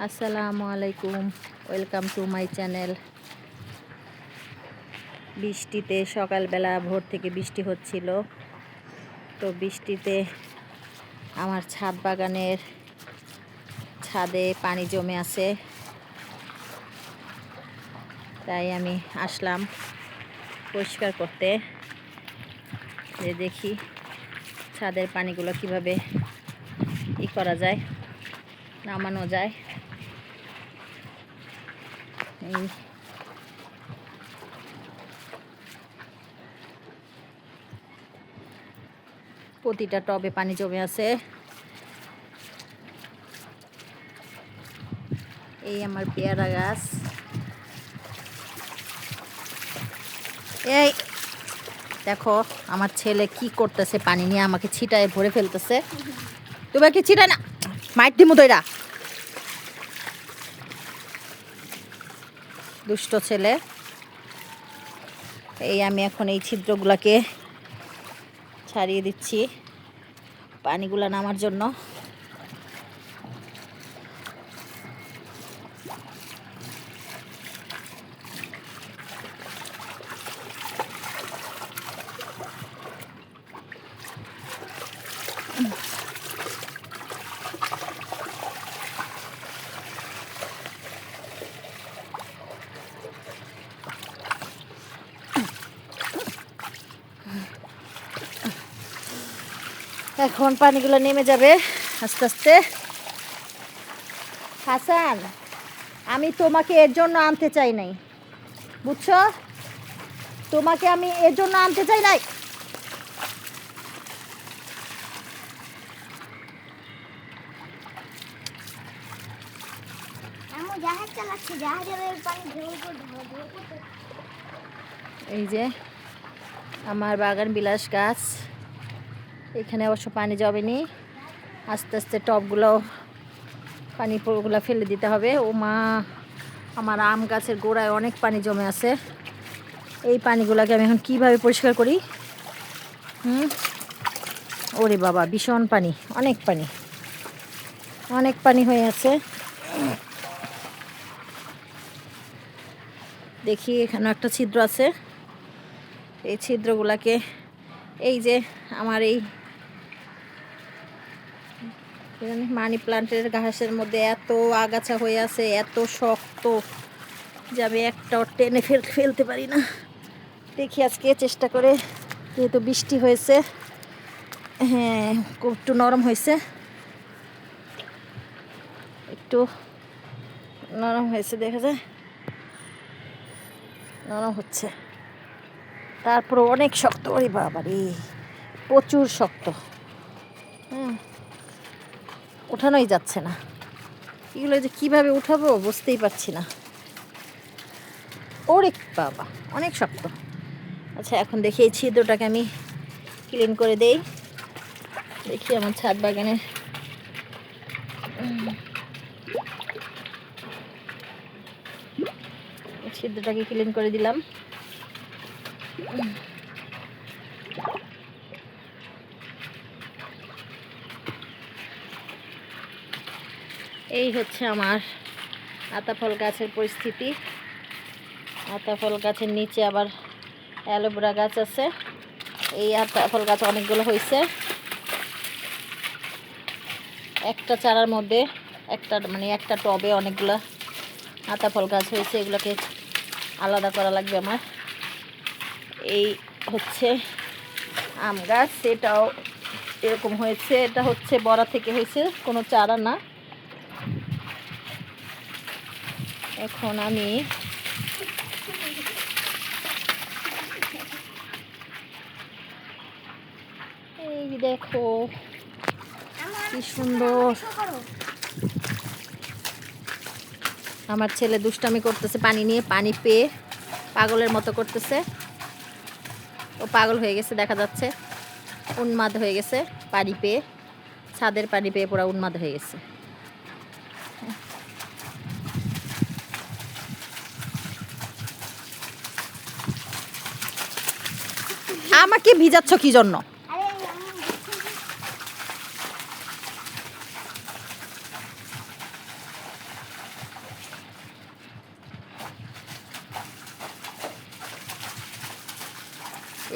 আসসালামু আলাইকুম, welcome to my channel. বৃষ্টিতে সকালবেলা ভোর থেকে বৃষ্টি হচ্ছিল, তো বৃষ্টিতে আমার ছাদ বাগানের ছাদে পানি জমে আছে, তাই আমি আসলাম পরিষ্কার করতে, যে দেখি ছাদের পানিগুলো কিভাবে করা যায়, নামানো যায়। প্রতিটা টবে পানি জমে আছে। এই আমার পেয়ারা গাছ। এই দেখো আমার ছেলে কি করতেছে, পানি নিয়ে আমাকে ছিটায় ভরে ফেলতেছে। তুমি কি ছিটায় না, মাইট দিমু তৈরা, দুষ্ট ছেলে। এই আমি এখন এই ছিদ্রগুলোকে ছাড়িয়ে দিচ্ছি পানিগুলো নামার জন্য। এখন পানিগুলো নেমে যাবে আস্তে আস্তে। হাসান, আমি তোমাকে এর জন্য আনতে চাই নাই, বুঝছো? তোমাকে আমি এর জন্য আনতে চাই নাই। এই যে আমার বাগান বিলাস গাছ, এখানে অবশ্য পানি জমেনি, আস্তে আস্তে টবগুলো পানিগুলো ফেলে দিতে হবে। ও মা, আমার আম গাছের গোড়ায় অনেক পানি জমে আছে। এই পানিগুলোকে আমি এখন কিভাবে পরিষ্কার করি? ওরে বাবা, ভীষণ পানি, অনেক পানি, অনেক পানি হয়ে আছে। দেখি এখানে একটা ছিদ্র আছে, এই ছিদ্রগুলোকে, এই যে আমার এই মানি প্লান্টের ঘাসের মধ্যে এত আগাছা হয়ে আছে, এত শক্ত যে আমি একটাও টেনে ফেলতে পারি না। দেখি আজকে চেষ্টা করে, যেহেতু বৃষ্টি হয়েছে, হ্যাঁ একটু নরম হয়েছে, একটু নরম হয়েছে, দেখা যায় নরম হচ্ছে, তারপর অনেক শক্ত। ওরে বাবারে, প্রচুর শক্ত, ওঠানোই যাচ্ছে না। এগুলো যে কীভাবে উঠাবো বুঝতেই পারছি না। ওরে বাবা, অনেক শক্ত। আচ্ছা, এখন দেখি এই ছিদ্রটাকে আমি ক্লিন করে দেই। দেখি আমার ছাদ বাগানে ছিদ্রটাকে ক্লিন করে দিলাম। এই হচ্ছে আমার আতাফল গাছের পরিস্থিতি। আতাফল গাছের নিচে আবার অ্যালোভেরা গাছ আছে। এই আতাফল গাছ অনেকগুলো হয়েছে, একটা চারার মধ্যে একটা টবে অনেকগুলো আতাফল গাছ হয়েছে। এগুলোকে আলাদা করা লাগবে আমার। এই হচ্ছে আম গাছ, এটাও এরকম হয়েছে। এটা হচ্ছে বড়া থেকে হয়েছে, কোনো চারা না। এখন আমি এই দেখো কি সুন্দর, আমার ছেলে দুষ্টামি করতেছে পানি নিয়ে, পানি পেয়ে পাগলের মতো করতেছে। ও পাগল হয়ে গেছে, দেখা যাচ্ছে উন্মাদ হয়ে গেছে পানি পেয়ে, ছাদের পানি পেয়ে পুরো উন্মাদ হয়ে গেছে। আমাকে ভিজাচ্ছ কি জন্য?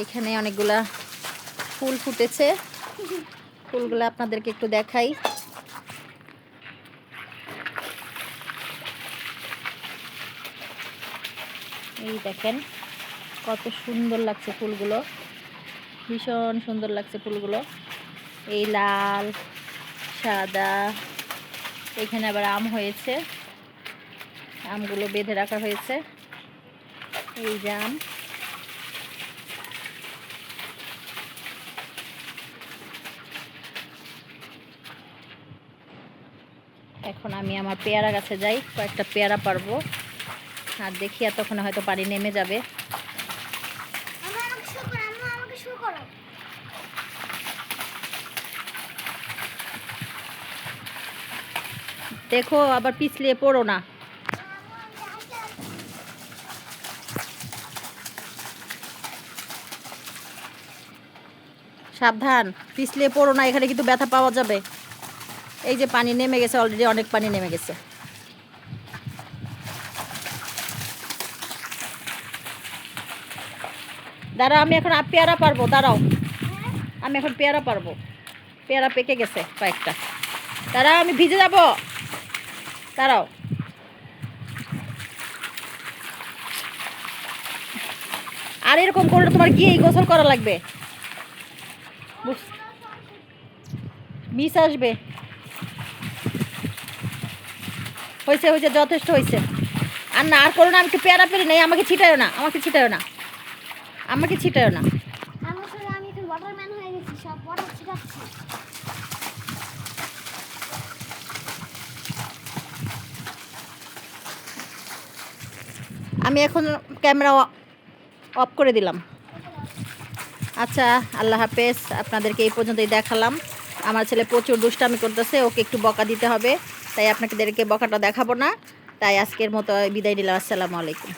এখানে অনেকগুলা ফুল ফুটেছে, ফুলগুলো আপনাদেরকে একটু দেখাই। এই দেখেন কত সুন্দর লাগছে ফুলগুলো, ভীষণ সুন্দর লাগছে ফুলগুলো। এই লাল, সাদা, এখানে আবার আম হয়েছে, আমগুলো বেঁধে রাখা হয়েছে। এই যে আম, এখন আমি আমার পেয়ারা গাছে যাই, কয়েকটা পেয়ারা পারবো, আর দেখি তখন হয়তো পানি নেমে যাবে। দেখো আবার পিছলিয়ে পড়ো না। সাবধান, পিছলিয়ে পড়ো না, এখানে কিন্তু ব্যথা পাওয়া যাবে। এই যে পানি নেমে গেছে, অলরেডি অনেক পানি নেমে গেছে। দাঁড়াও, আমি এখন পেয়ারা পারবো, দাঁড়াও, আমি এখন পেয়ারা পারবো। পেয়ারা পেকে গেছে কয়েকটা, দাঁড়াও, আমি ভিজে যাব, দাঁড়াও। আর এরকম করলে তোমার গিয়েই গোসল করা লাগবে, মিস আসবে। হয়েছে হয়েছে, যথেষ্ট হয়েছে। আর না, আর করো না, আমি তো পেয়ারা পেরে নেই, আমাকে ছিটায়ও না, আমাকে ছিটায়ও না, আমাকে ছিটায়ও না। আমি এখন ক্যামেরা অফ করে দিলাম। আচ্ছা, আল্লাহ হাফেজ। আপনাদেরকে এই পর্যন্তই দেখালাম। আমার ছেলে প্রচুর দুষ্টামি করতেছে, ওকে একটু বকা দিতে হবে, তাই আপনাদেরকে বকাটা দেখাবো না। তাই আজকের মতো বিদায় নিলাম। আসসালামু আলাইকুম।